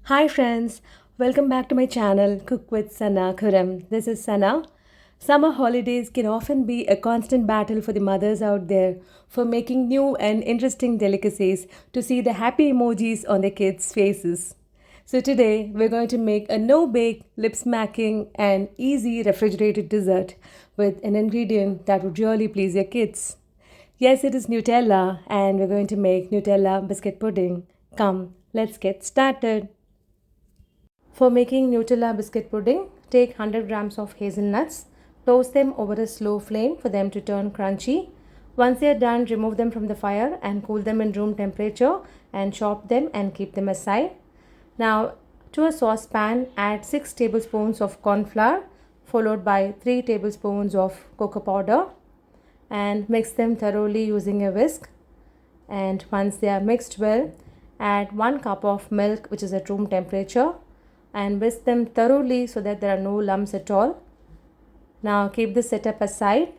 Hi friends, welcome back to my channel Cook with Sanakhuram. This is Sana. Summer holidays can often be a constant battle for the mothers out there for making new and interesting delicacies to see the happy emojis on their kids' faces. So today we're going to make a no-bake, lip-smacking and easy refrigerated dessert with an ingredient that would really please your kids. Yes, it is Nutella and we're going to make Nutella biscuit pudding. Come, let's get started. For making Nutella biscuit pudding, take 100 grams of hazelnuts, toast them over a slow flame for them to turn crunchy. Once they are done, remove them from the fire and cool them in room temperature and chop them and keep them aside. Now, to a saucepan, add 6 tablespoons of cornflour followed by 3 tablespoons of cocoa powder and mix them thoroughly using a whisk. And once they are mixed well, add 1 cup of milk which is at room temperature and whisk them thoroughly so that there are no lumps at all. Now keep this setup aside.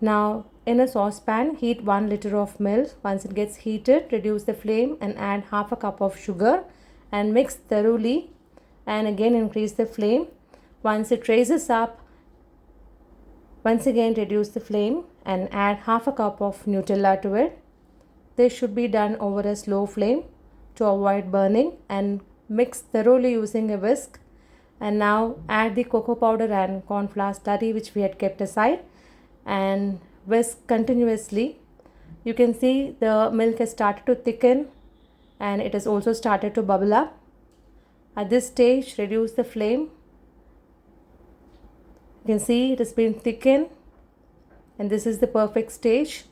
Now in a saucepan, heat 1 liter of milk. Once it gets heated, reduce the flame and add half a cup of sugar and mix thoroughly and again increase the flame. Once it raises up, once again reduce the flame and add half a cup of Nutella to it. This should be done over a slow flame to avoid burning and mix thoroughly using a whisk. And now add the cocoa powder and cornflour slurry which we had kept aside and whisk continuously. You can see the milk has started to thicken and it has also started to bubble up. At this stage, reduce the flame. You can see it has been thickened and this is the perfect stage.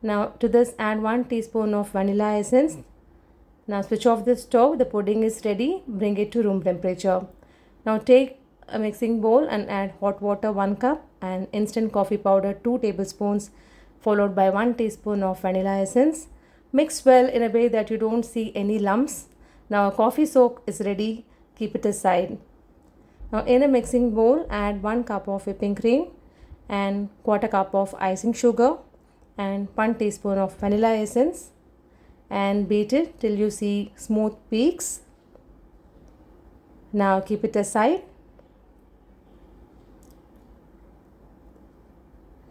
Now to this add 1 teaspoon of vanilla essence. Now switch off the stove, the pudding is ready, bring it to room temperature. Now take a mixing bowl and add hot water 1 cup and instant coffee powder 2 tablespoons followed by 1 teaspoon of vanilla essence. Mix well in a way that you don't see any lumps. Now a coffee soak is ready, keep it aside. Now in a mixing bowl add 1 cup of whipping cream and quarter cup of icing sugar and 1 teaspoon of vanilla essence. And beat it till you see smooth peaks. Now keep it aside.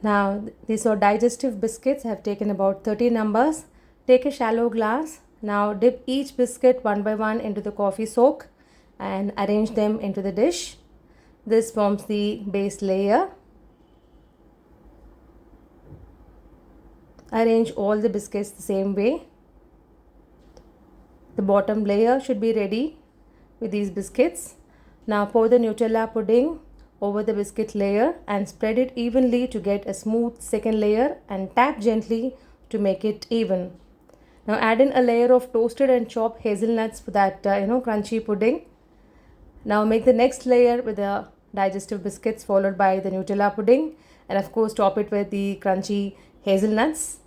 Now these are digestive biscuits. I have taken about 30 numbers. Take a shallow glass. Now dip each biscuit one by one into the coffee soak and arrange them into the dish. This forms the base layer. Arrange all the biscuits the same way. The bottom layer should be ready with these biscuits. Now pour the Nutella pudding over the biscuit layer and spread it evenly to get a smooth second layer and tap gently to make it even. Now add in a layer of toasted and chopped hazelnuts for that crunchy pudding. Now make the next layer with the digestive biscuits followed by the Nutella pudding and of course top it with the crunchy hazelnuts.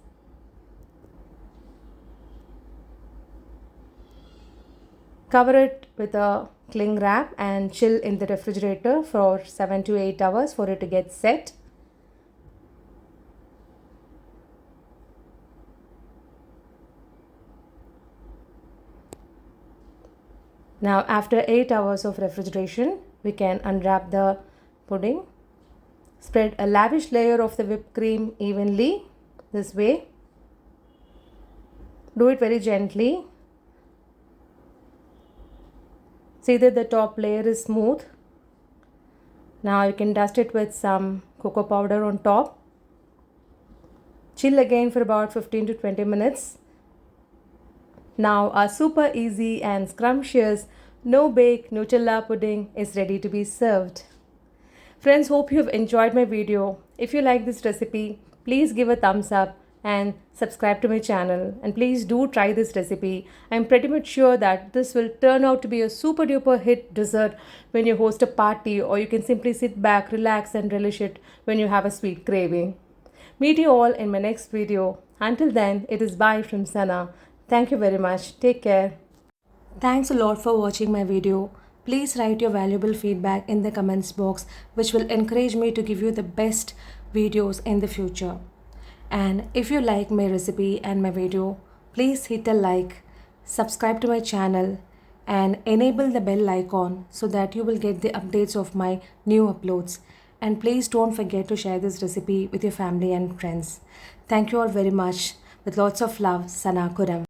Cover it with a cling wrap and chill in the refrigerator for 7 to 8 hours for it to get set. Now after 8 hours of refrigeration, we can unwrap the pudding. Spread a lavish layer of the whipped cream evenly this way. Do it very gently. See that the top layer is smooth. Now you can dust it with some cocoa powder on top. Chill again for about 15 to 20 minutes. Now our super easy and scrumptious no-bake Nutella pudding is ready to be served. Friends, hope you have enjoyed my video. If you like this recipe, please give a thumbs up and subscribe to my channel, and please do try this recipe. I'm pretty much sure that this will turn out to be a super duper hit dessert when you host a party, or you can simply sit back, relax and relish it when you have a sweet craving. Meet you all in my next video. Until then, it is bye from Sana. Thank you very much. Take care. Thanks a lot for watching my video. Please write your valuable feedback in the comments box, which will encourage me to give you the best videos in the future. And if you like my recipe and my video, please hit a like, subscribe to my channel, and enable the bell icon so that you will get the updates of my new uploads. And please don't forget to share this recipe with your family and friends. Thank you all very much. With lots of love, Sanakhuram.